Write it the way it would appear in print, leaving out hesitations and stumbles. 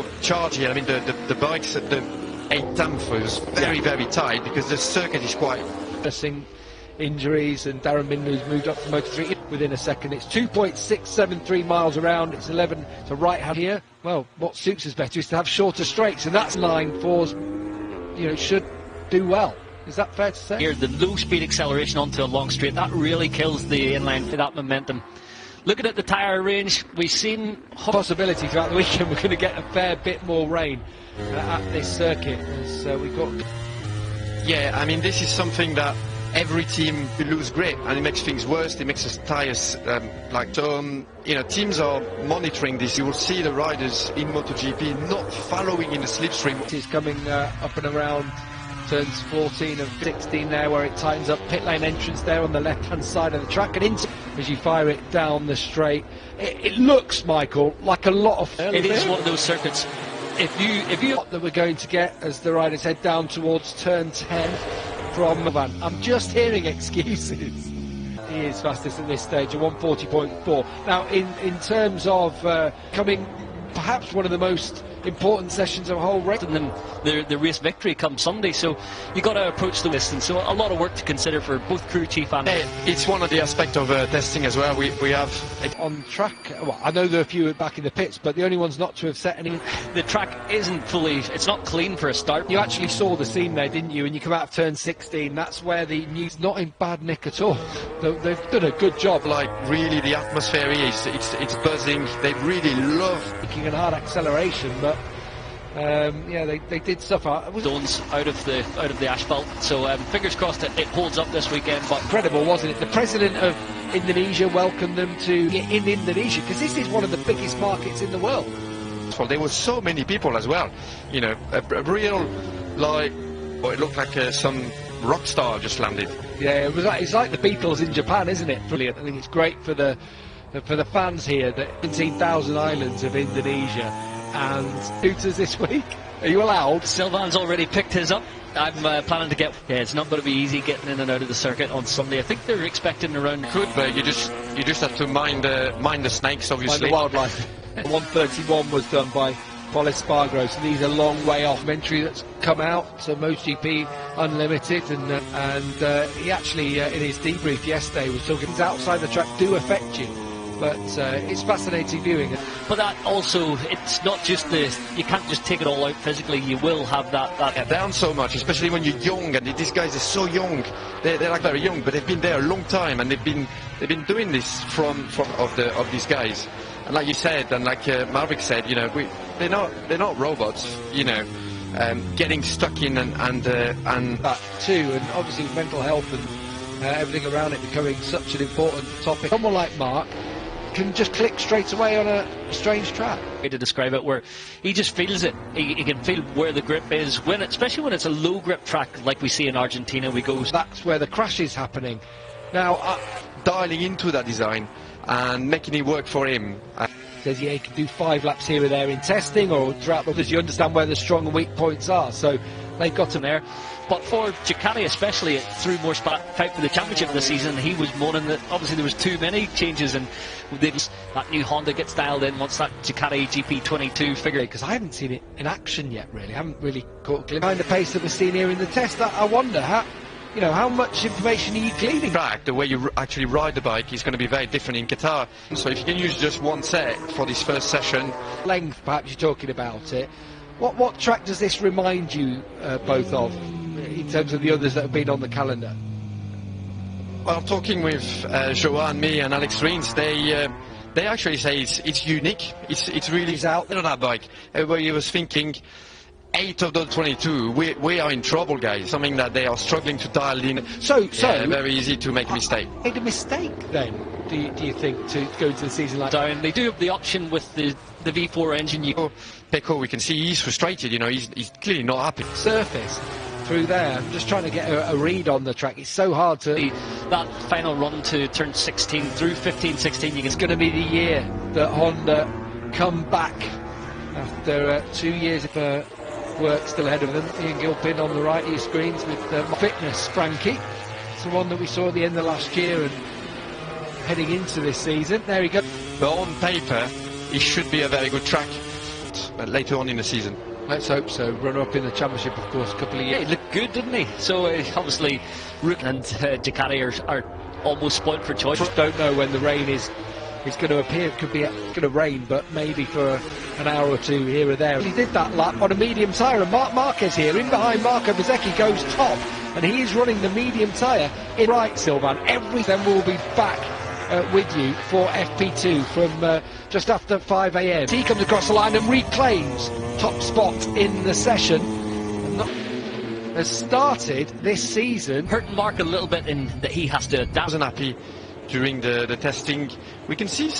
real charge here. I mean, the bikes at the 8th was very tight because the circuit is quite... Injuries, and Darren Minlow's moved up to Moto3 within a second. It's 2.673 miles around. It's 11 to right hand here. Well, what suits us better is to have shorter straights, and that's line 4's, you know, should do well. Is that fair to say? Here, the low speed acceleration onto a long straight, that really kills the inline for that momentum. Looking at the tyre range, we've seen possibility throughout the weekend we're going to get a fair bit more rain at this circuit. So we've got... Yeah, I mean, this is something that every team will lose grip, and it makes things worse. It makes the tyres you know, teams are monitoring this. You will see the riders in MotoGP not following in the slipstream. It is coming up and around turns 14 and 16 there, where it tightens up. Pit lane entrance there on the left-hand side of the track, and into as you fire it down the straight. It looks, Michael, like a lot of... It is one of those circuits. If you that we're going to get as the riders head down towards turn 10 from Van. I'm just hearing excuses. He is fastest at this stage, a 140.4. Now, in terms of coming perhaps one of the most important sessions of a whole race. And then the race victory comes Sunday, so you've got to approach the distance. So a lot of work to consider for both crew chief and... It's one of the aspects of testing as well. We have... On track, well, I know there are a few back in the pits, but the only ones not to have set any... The track isn't fully... It's not clean for a start. You actually saw the scene there, didn't you? And you come out of turn 16, that's where the news not in bad nick at all. They've done a good job. Like, really, the atmosphere is, it's buzzing. They really love... Making a hard acceleration, but... yeah, they did suffer. Stones out of the asphalt. So fingers crossed that it holds up this weekend. But incredible, wasn't it? The president of Indonesia welcomed them to in Indonesia, because this is one of the biggest markets in the world. Well, there were so many people as well. You know, a real, like, well, it looked like some rock star just landed. Yeah, it's like the Beatles in Japan, isn't it? Brilliant. I think it's great for the fans here. The 17,000 islands of Indonesia. And scooters this week. Are you allowed? Sylvan's already picked his up. I'm planning to get... Yeah, it's not going to be easy getting in and out of the circuit on Sunday. I think they're expecting around... Could, but you just have to mind the snakes, obviously. Mind the wildlife. 131 was done by Paul Espargaro, so these are a long way off. Entry that's come out, so MotoGP Unlimited, and he actually, in his debrief yesterday, was talking things outside the track do affect you. But it's fascinating viewing. But that also, it's not just you can't just take it all out physically. You will have that. Yeah, down so much, especially when you're young, and these guys are so young. They're like very young, but they've been there a long time, and they've been doing this from these guys. And like you said, and like Marvick said, you know, they're not robots, you know, getting stuck in and that too, and obviously with mental health and everything around it becoming such an important topic. Someone like Mark can just click straight away on a strange track. Way to describe it, where he just feels it. He can feel where the grip is, especially when it's a low grip track like we see in Argentina. That's where the crash is happening. Now, dialing into that design and making it work for him. Says he can do 5 laps here or there in testing, or throughout because you understand where the strong and weak points are. So they've got him there. But for Ducati especially, it threw more fight for the championship this season. He was moaning that obviously there was too many changes, and that new Honda gets dialed in once that Ducati GP22 figure. Because I haven't seen it in action yet, really. I haven't really caught a glimpse. Kind of pace that we're seeing here in the test. I wonder how much information are you gleaning? Track, the way you actually ride the bike is going to be very different in Qatar. So if you can use just one set for this first session. Length, perhaps you're talking about it. What track does this remind you both of, in terms of the others that have been on the calendar? Well, talking with Joan, me and Alex Rins, they actually say it's unique. It's really out there on that bike. Everybody was thinking 8 of the 22, we are in trouble, guys. Something that they are struggling to dial in. So very easy to make a mistake. Made a mistake then, do you think, to go into the season like that? They do have the option with the V4 engine. Pecco, we can see he's frustrated. You know, he's clearly not happy. Surface through there. I'm just trying to get a read on the track. It's so hard to... That final run to turn 16 through 15, 16. It's going to be the year that Honda come back after 2 years of work still ahead of them. Ian Gilpin on the right of your screens with fitness, Frankie. It's the one that we saw at the end of last year and heading into this season. There he goes. But on paper, it should be a very good track. later on in the season. Let's hope so. Runner-up in the championship, of course, a couple of Yeah, years. he looked good, didn't he? So obviously, Rook and Ducati are almost spoilt for choice. Just don't know when the rain is going to appear. It could be going to rain, but maybe for an hour or two here or there. He did that lap on a medium tyre, and Marc Marquez here, in behind Marco Bezzecchi, goes top, and he is running the medium tyre in right, Sylvan. Everything will be back with you for FP2 from just after 5 a.m. He comes across the line and reclaims top spot in the session. Has started this season. Hurting Mark a little bit in that he has to adapt. Wasn't happy during the testing. We can see